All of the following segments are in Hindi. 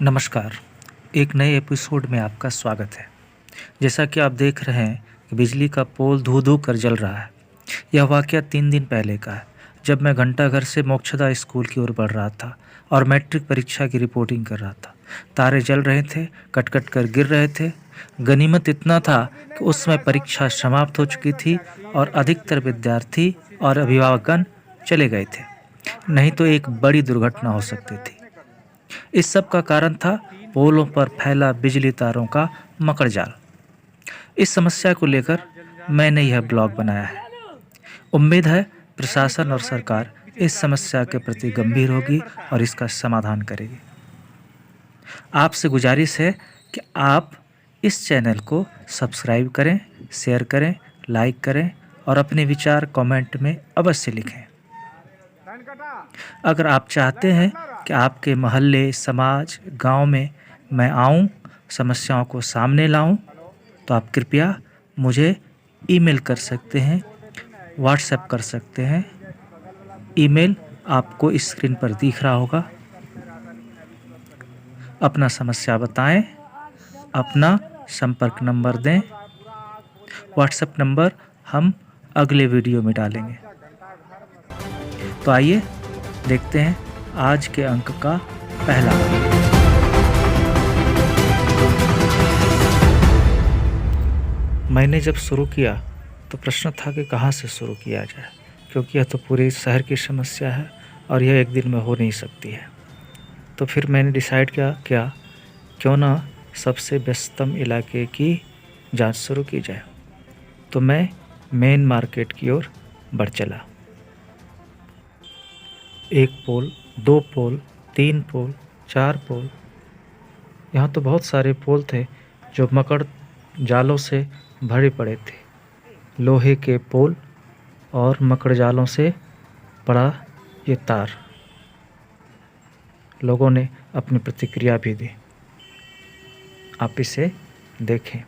नमस्कार। एक नए एपिसोड में आपका स्वागत है। जैसा कि आप देख रहे हैं कि बिजली का पोल धू-धू कर जल रहा है। यह वाक़या 3 दिन पहले का है, जब मैं घंटाघर से मोक्षदा स्कूल की ओर बढ़ रहा था और मैट्रिक परीक्षा की रिपोर्टिंग कर रहा था। तारे जल रहे थे, कट-कट कर गिर रहे थे। गनीमत इतना था कि उस समय परीक्षा समाप्त हो चुकी थी और अधिकतर विद्यार्थी और अभिभावकगण चले गए थे। नहीं तो एक बड़ी दुर्घटना हो सकती थी। इस सब का कारण था पोलों पर फैला बिजली तारों का मकड़ जाल। इस समस्या को लेकर मैंने यह ब्लॉग बनाया है। उम्मीद है प्रशासन और सरकार इस समस्या के प्रति गंभीर होगी और इसका समाधान करेगी। आपसे गुजारिश है कि आप इस चैनल को सब्सक्राइब करें, शेयर करें, लाइक करें और अपने विचार कमेंट में अवश्य लिखें। अगर आप चाहते हैं कि आपके मोहल्ले, समाज, गांव में मैं आऊं, समस्याओं को सामने लाऊं, तो आप कृपया मुझे ईमेल कर सकते हैं, व्हाट्सएप कर सकते हैं। ईमेल आपको स्क्रीन पर दिख रहा होगा। अपना समस्या बताएं, अपना संपर्क नंबर दें। व्हाट्सएप नंबर हम अगले वीडियो में डालेंगे। तो आइए देखते हैं आज के अंक का पहला। मैंने जब शुरू किया तो प्रश्न था कि कहाँ से शुरू किया जाए, क्योंकि यह तो पूरे शहर की समस्या है और यह एक दिन में हो नहीं सकती है। तो फिर मैंने डिसाइड किया क्यों ना सबसे व्यस्तम इलाके की जांच शुरू की जाए। तो मैं मेन मार्केट की ओर बढ़ चला। 1 पोल, 2 पोल, 3 पोल, 4 पोल, यहाँ तो बहुत सारे पोल थे जो मकड़ जालों से भरे पड़े थे। लोहे के पोल और मकड़ जालों से पड़ा ये तार। लोगों ने अपनी प्रतिक्रिया भी दी। आप इसे देखें।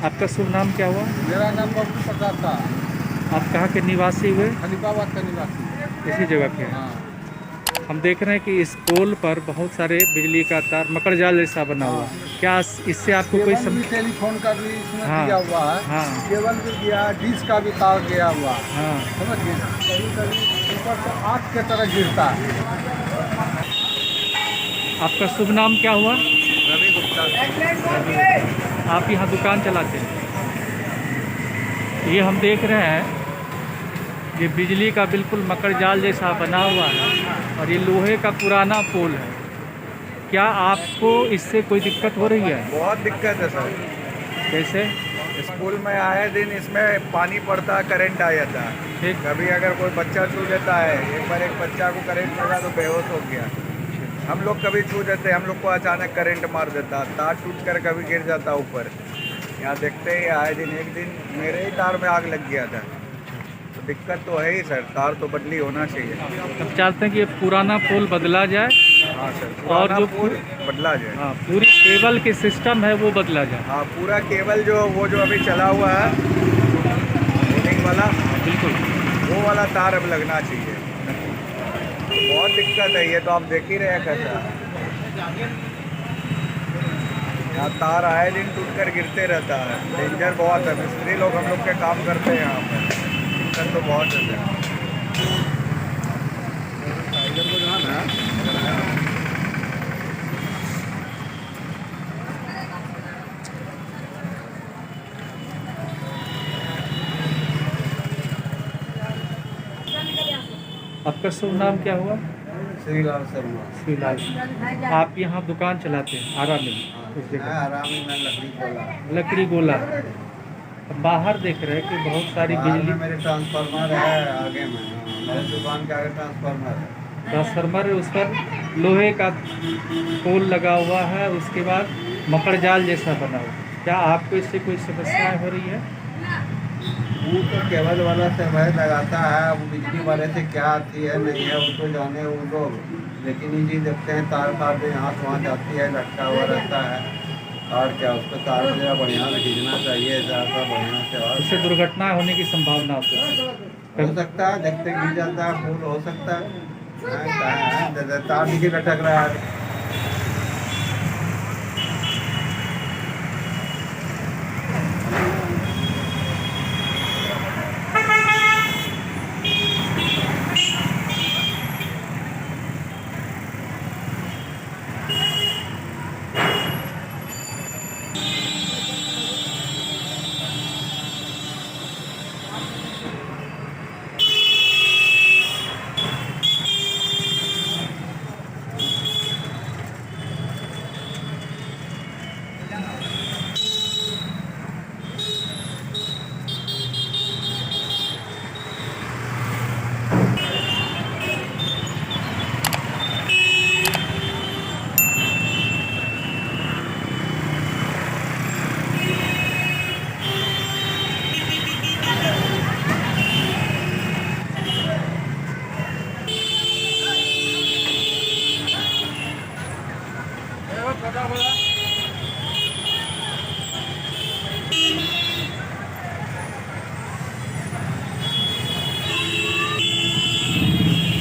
आपका शुभ नाम क्या हुआ? मेरा नाम बब्बू प्रसाद था। आप कहाँ के निवासी हुए? खलीफाबाद का निवासी। इसी जगह के हैं। हाँ। हम देख रहे हैं कि इस पोल पर बहुत सारे बिजली का तार मकड़ जाल जैसा बना हुआ। क्या इससे आपको कोई टेलीफोन का भी इसमें हाँ, दिया हुआ है। हाँ, केबल भी दिया है, डिश का भी तार गया हुआ है। हाँ। समझ गए? कभी ऊपर से आग के तरह गिरता है। आपका शुभ नाम क्या हुआ? रवि गुप्ता। आप यहाँ दुकान चलाते हैं। ये हम देख रहे हैं ये बिजली का बिल्कुल मकड़ जाल जैसा बना हुआ है और ये लोहे का पुराना पोल है। क्या आपको इससे कोई दिक्कत हो रही है? बहुत दिक्कत है सर। कैसे? स्कूल में आए दिन इसमें पानी पड़ता है, करंट आ जाता है। ठीक। कभी अगर कोई बच्चा छू देता है, एक बार एक बच्चा को करंट लगा तो बेहोश हो गया। हम लोग कभी छू देते, हम लोग को अचानक करंट मार देता, तार टूट कर कभी गिर जाता ऊपर। यहाँ देखते ही आए दिन एक दिन मेरे ही तार में आग लग गया था। तो दिक्कत तो है ही सर, तार तो बदली होना चाहिए। अब चाहते हैं कि ये पुराना पोल बदला जाए। हाँ सर, और जो पोल बदला जाए। हाँ, पूरी केबल के सिस्टम है वो बदला जाए। हाँ, पूरा केबल जो अभी चला हुआ है रोलिंग वाला, बिल्कुल वो वाला तार अब लगना चाहिए। बहुत दिक्कत है, ये तो आप देख ही रहे कैसा। यहाँ तार आए दिन टूट कर गिरते रहता है। डेंजर बहुत है। मिस्त्री लोग हम लोग के काम करते हैं यहाँ पर। दिक्कत तो बहुत है। आपका शुभ नाम क्या हुआ? श्रीलाल शर्मा। श्रीलाल। आप यहाँ दुकान चलाते हैं आरा में? उस जगह आरामी में लकड़ी गोला। लकड़ी गोला। बाहर देख रहे हैं कि बहुत सारी बाहर बिजली में मेरे ट्रांसफार्मर है आगे में, हाँ, मेरे दुकान के आगे ट्रांसफार्मर है। ट्रांसफार्मर है, उस पर लोहे का पोल लगा हुआ है, उसके बाद मकड़ जाल जैसा बना हुआ। क्या आपको इससे कोई समस्याएं हो रही है? वो तो केबल वाला सर्वाइव लगाता है, अब बिजली वाले से क्या आती है नहीं है वो तो जाने वो लोग, लेकिन ये चीज़ देखते हैं तार तार से यहाँ से वहाँ जाती है, लटका हुआ रहता है। और क्या उसको तार से बढ़िया से खींचना चाहिए, ज़्यादा बढ़िया से। और इससे दुर्घटना होने की संभावना होती है। हो सकता है, देखते गिर जाता है फूल, हो सकता है। क्या है, तार नीचे लटक रहा है।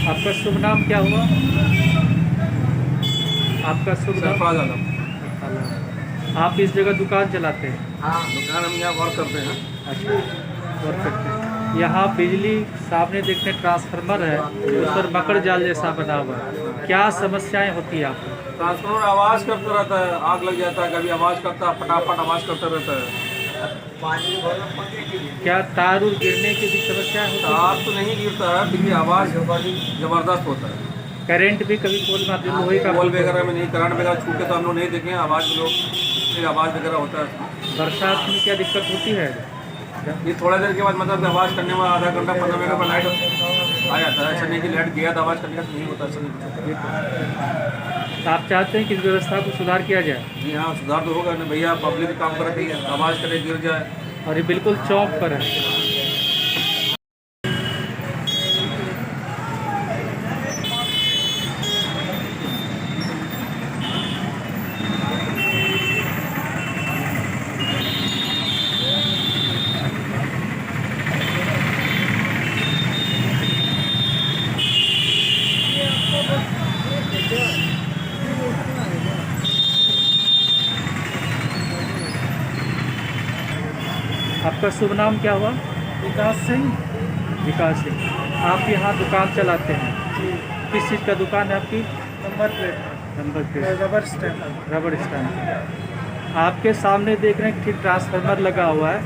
आपका शुभ नाम क्या हुआ? आपका शुभ नाम? सरफराज आलम। आप इस जगह दुकान चलाते हैं? हाँ, दुकान हम यहाँ वर्क करते हैं। अच्छा, वर्क करते हैं। यहाँ बिजली सामने देखते हैं ट्रांसफार्मर है, उस पर मकड़ जाल जैसा बना हुआ है। क्या समस्याएं होती है आपको? ट्रांसफार्मर आवाज़ करता रहता है, आग लग जाता है, कभी आवाज़ करता है, फटाफट आवाज़ करता रहता है। क्या तार उर गिरने की भी समस्याएं होती है? तार तो नहीं गिरता है, लेकिन आवाज़ ज़बरदस्त होता है। करंट भी कभी पोल मारते हैं, लोहे का पोल वगैरह में नहीं, करंट वगैरह छूट के तो हम लोग नहीं देखे हैं। आवाज़ लोग आवाज़ वगैरह होता है। बरसात में क्या दिक्कत होती है? ये थोड़ा देर के बाद मतलब कि आवाज़ करने में आधा घंटा 15 मिनट पर लाइट आ जाता है। ऐसा नहीं कि लाइट गया तो आवाज़ करने का नहीं होता, ऐसा नहीं होता। तो आप चाहते हैं कि इस व्यवस्था को सुधार किया जाए? जी हाँ, सुधार तो होगा ना भैया, पब्लिक काम कर रही है, आवाज़ करे गिर जाए। और ये बिल्कुल चौक पर है। आपका शुभ नाम क्या हुआ? विकास सिंह। विकास सिंह। आप यहाँ दुकान चलाते हैं? जी। किस चीज़ का दुकान है आपकी? Number plate, number plate, rubber stand. रबड़ स्टैंड। आपके सामने देख रहे हैं कि ट्रांसफार्मर लगा हुआ है,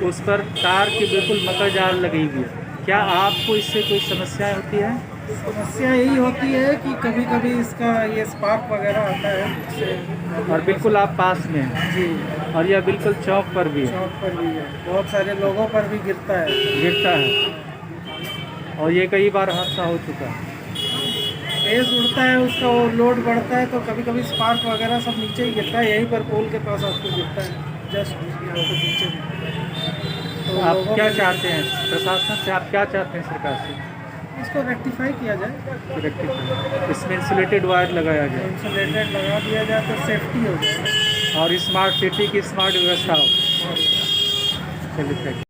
उस पर तार की बिल्कुल मकड़ जाल लगी हुई है। क्या आपको इससे कोई समस्याएं होती है? समस्या यही होती है कि कभी कभी इसका ये स्पार्क वगैरह आता है इससे। और बिल्कुल आप पास में हैं, जी, और यह बिल्कुल चौक पर भी है, चौक पर भी है, बहुत सारे लोगों पर भी गिरता है। गिरता है। और ये कई बार हादसा हो चुका है। तेज उड़ता है, उसका वो लोड बढ़ता है तो कभी कभी स्पार्क वगैरह सब नीचे ही गिरता है। यहीं पर पोल के पास आपको गिरता है, जस्ट यहाँ पर नीचे। तो आप क्या चाहते हैं प्रशासन से? आप क्या चाहते हैं सरकार से? इसको रेक्टिफाई किया जाए, इलेक्ट्रिक इसमें इंसुलेटेड वायर लगाया जाए इंसुलेटेड लगा दिया जाए तो सेफ्टी हो जाए। और स्मार्ट सिटी की स्मार्ट व्यवस्था हो। चलिए, थैंक यू।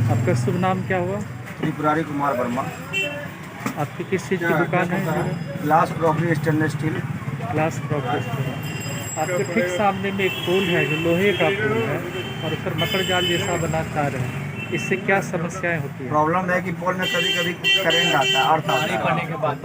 आपका शुभ नाम क्या हुआ? त्रिपुरारी कुमार वर्मा। आपकी किस चीज़ की दुकान है? Glass crockery stainless steel. Glass property. आपके ठीक सामने में एक पोल है जो लोहे का पोल है, और उस पर मकड़ जाल जैसा बना तार है। इससे क्या समस्याएं होती हैं? प्रॉब्लम है कि पोल में कभी कभी करंट आता है, अर्थ आता है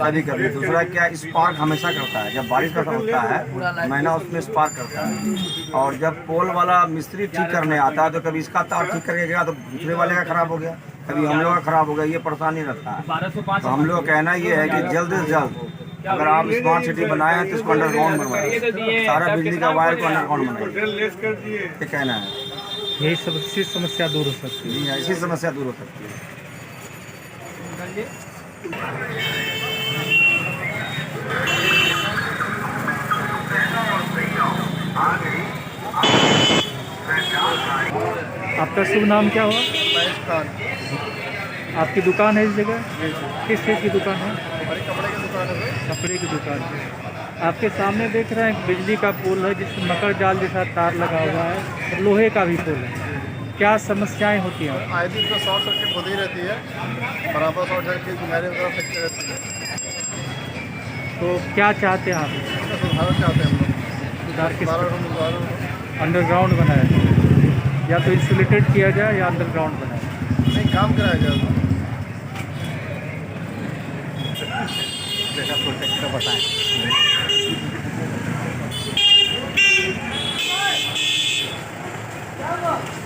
कभी कभी। दूसरा क्या, स्पार्क हमेशा करता है। जब बारिश का समय होता है महीना, उसमें स्पार्क करता है। और जब पोल वाला मिस्त्री ठीक करने आता है तो कभी इसका तार ठीक करके गया तो दूसरे वाले का खराब हो गया, कभी हम लोग का खराब हो गया, ये परेशानी रहता है। तो हम लोग का कहना ये है कि जल्द से जल्द अगर आप स्मार्ट सिटी बनाए हैं तो इसको अंडरग्राउंड बनवाएं, सारा बिजली का वायर को अंडरग्राउंड बनाए, ये कहना है। यही सबसे समस्या दूर हो सकती है। जी हाँ, इसी समस्या दूर हो सकती है। आपका शुभ नाम क्या हुआ? आपकी दुकान है इस जगह? किस चीज़ की दुकान है? कपड़े की दुकान है। आपके सामने देख रहे हैं बिजली का पोल है जिसमें मकर जाल जैसा तार लगा हुआ है और लोहे का भी पोल है। क्या समस्याएं होती हैं? आए दिन तो शॉर्ट सर्किट होती ही रहती है, बराबर शॉर्ट सर्किट मेरे तरफ फैक्ट्री रहती है। तो क्या चाहते हैं आप? इसका सुधार चाहते हैं हम लोग, सुधार किस? सुधार अंडरग्राउंड बनाया जाए या तो इंसुलेटेड किया जाए या अंडरग्राउंड बनाया जाए। नहीं, काम कराया जाए।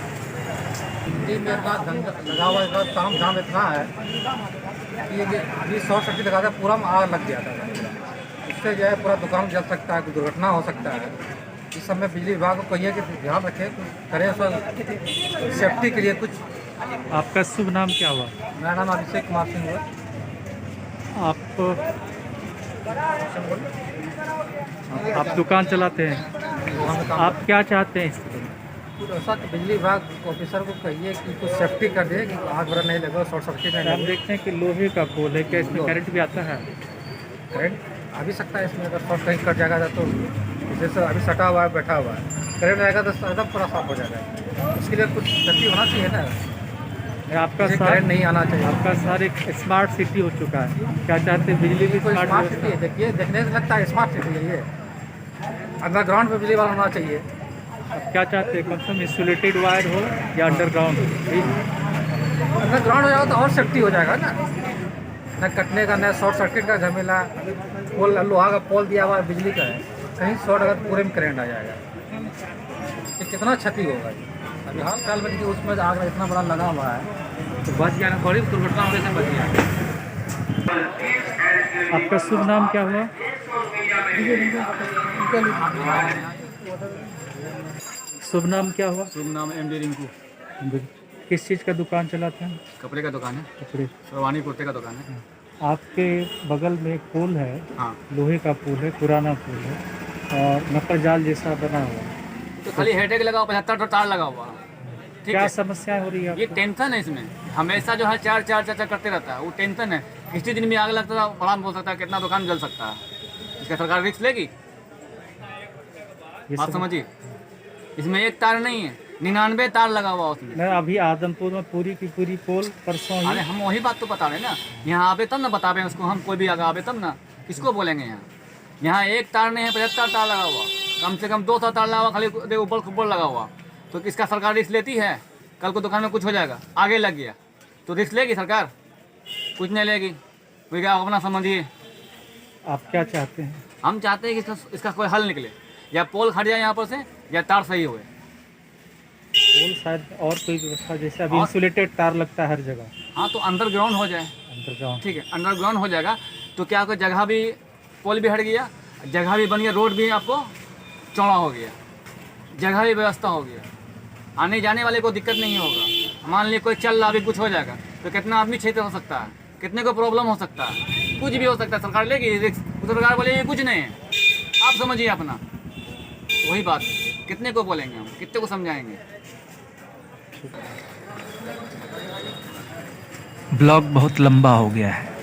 हिंदी में इतना लगा हुआ है, काम धाम इतना है कि अभी शॉर्ट सर्किट लगा था, पूरा में आग लग गया था। उससे जो है पूरा दुकान जल सकता है, कोई दुर्घटना हो सकता है। इस समय बिजली विभाग को कहिए कि ध्यान रखें, कुछ करें उसका सेफ्टी के लिए कुछ। आपका शुभ नाम क्या हुआ? मेरा नाम अभिषेक कुमार सिंह हुआ। आप दुकान चलाते हैं, आप क्या चाहते हैं इससे? कुछ ऐसा कि बिजली विभाग ऑफिसर को कहिए कि कुछ सेफ्टी कर दे कि आग वगैरह नहीं लगे, शॉर्ट सर्किट नहीं हम लगे। देखते हैं कि लोहे का पोल है, क्या इसमें करंट भी आता है? करंट आ भी सकता है इसमें, अगर शॉर्ट कहीं कट जाएगा तो जैसे अभी सटा हुआ है, बैठा हुआ है, करंट आएगा तो एकदम पूरा साफ हो जाएगा। उसके लिए कुछ सेफ्टी होना चाहिए ना, आपका करंट शहर नहीं आना चाहिए। आपका शहर एक स्मार्ट सिटी हो चुका है, क्या चाहते हैं बिजली भी कोई स्मार्ट स्मार्ट सिटी है, देखिए देखने से लगता है स्मार्ट सिटी है ये। अंडरग्राउंड पे बिजली वाला होना चाहिए। अब क्या चाहते हैं, कम से कम इंसुलेटेड वायर हो या अंडरग्राउंड हो? अंडरग्राउंड हो जाएगा तो और सेफ्टी हो जाएगा ना, न कटने का न शॉर्ट सर्किट का झमेला। पोल लोहा का पोल दिया हुआ है, बिजली का है, कहीं शॉर्ट अगर पूरे में करंट आ जाएगा तो कितना क्षति होगा। अभी हाल फिलहाल में देखिए उसमें आग इतना बड़ा लगा हुआ है तो बच गया ना, थोड़ी दुर्घटना होने से बच गया। आपका शुभ नाम क्या हुआ? शुभ नाम क्या हुआ? शुभ नाम MD रिंकू। किस चीज़ का दुकान चलाते हैं? कपड़े का दुकान है, कपड़े। सरवानी कुर्ते का दुकान है। आपके बगल में एक पोल है, हाँ, लोहे का पोल है, पुराना पोल है और मकर जाल जैसा बना हुआ है। तो खाली हेडेक लगा हुआ, 75 तार लगा हुआ। ठीक क्या है, समस्याएं हो रही है ये आपको? टेंशन है इसमें, हमेशा जो है चार करते रहता है, वो टेंशन है। किसी दिन भी आग लगता था, बड़ा बोल सकता है, कितना दुकान जल सकता है। इसका सरकार रिस्क लेगी? ये बात सब- समझिए, इसमें एक तार नहीं है, 99 तार लगा हुआ उसमें। मैं अभी आदमपुर में पूरी की पूरी पोल परसों अरे ही हम वही बात तो बता रहे हैं ना, यहाँ आवे तब ना बतावे उसको, हम कोई भी आगे आवे तब ना, किसको बोलेंगे यहाँ एक तार नहीं है, 75 तार लगा हुआ, कम से कम 200 तार लगा हुआ, खाली ऊपर लगा हुआ। तो किसका सरकार रिस्क लेती है? कल को दुकान में कुछ हो जाएगा, आगे लग गया तो रिस्क लेगी सरकार? कुछ नहीं लेगी। कोई क्या अपना समझिए। आप क्या चाहते हैं? हम चाहते हैं कि इसका कोई हल निकले, या पोल हट जाए यहाँ पर से, या तार सही हुए। पोल शायद और कोई व्यवस्था, जैसे अभी और- इंसुलेटेड तार लगता है हर जगह, हाँ, तो अंडरग्राउंड हो जाए, अंडरग्राउंड। ठीक है, अंडरग्राउंड हो जाएगा तो क्या कोई जगह भी, पोल भी हट गया, जगह भी बन गया, रोड भी आपको चौड़ा हो गया, जगह भी व्यवस्था हो गया, आने जाने वाले को दिक्कत नहीं होगा। मान लीजिए कोई चल रहा, अभी कुछ हो जाएगा तो कितना आदमी क्षेत्र हो सकता है, कितने को प्रॉब्लम हो सकता है, कुछ भी हो सकता है। सरकार लेगी रिस्क, सरकार बोलेगी कुछ नहीं है, आप समझिए अपना। वही बात है, कितने को बोलेंगे हम, कितने को समझाएंगे। ब्लॉग बहुत लंबा हो गया है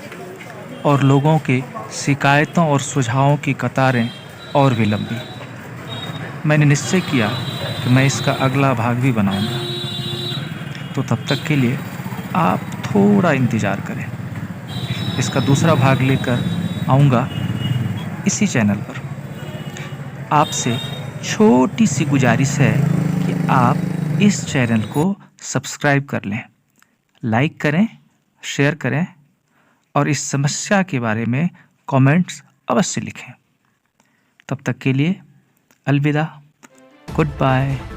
और लोगों के शिकायतों और सुझावों की कतारें और भी लंबी। मैंने निश्चय किया कि मैं इसका अगला भाग भी बनाऊंगा, तो तब तक के लिए आप थोड़ा इंतज़ार करें। इसका दूसरा भाग लेकर आऊँगा इसी चैनल पर। आपसे छोटी सी गुजारिश है कि आप इस चैनल को सब्सक्राइब कर लें लाइक करें, शेयर करें और इस समस्या के बारे में कमेंट्स अवश्य लिखें। तब तक के लिए अलविदा, गुड बाय।